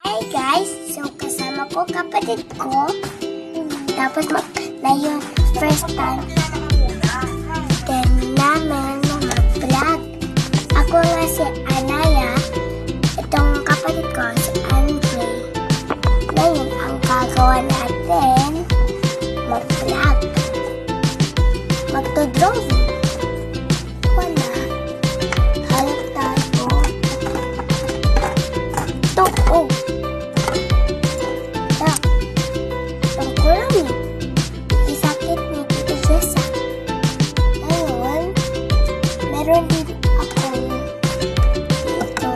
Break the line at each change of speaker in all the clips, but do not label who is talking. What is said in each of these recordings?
Hey guys! So kasama ko kapatid ko. Tapos na yun first time then namin mag-vlog. Ako nga si Anaya. Itong kapatid ko si Andre. Ngayon ang gagawa natin mag-vlog. Magto-drawing. Wala. Halip tayo. Ito, oh. Ang kulang eh. Isakit ni Tito Jessa. Ngayon, meron din akong ito.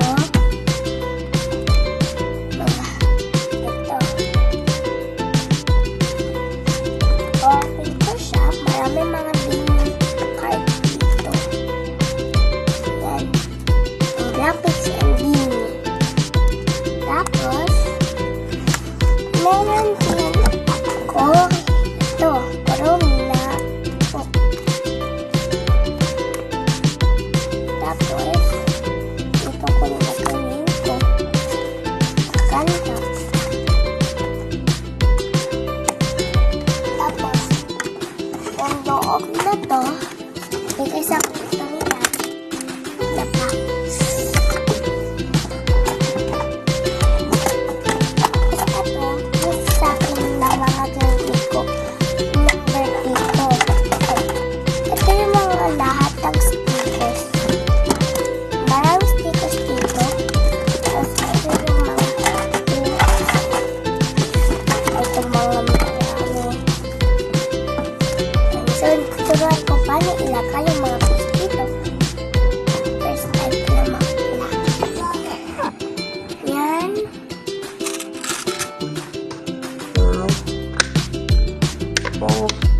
Okay ko siya. Marami mga Disney card dito. Yan. Ang graphics and Disney. Tapos, meron din ako ito. Puro na po. Tapos, ito ko nilagawin ko. Kanta. Tapos, yung loob na to, isa ko ito nila. Dapat. So, turuan ko paano ilagay yung mga fish dito. First time ko na mag-vlog. Yan.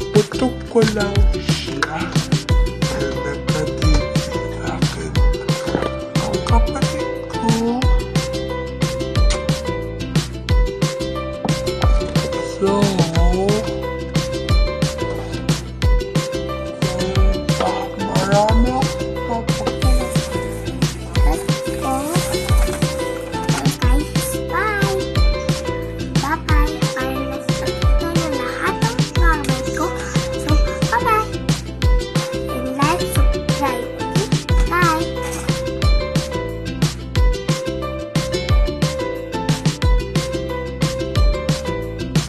Putok ko lang siya. Nakatitigil akin. Ang kapal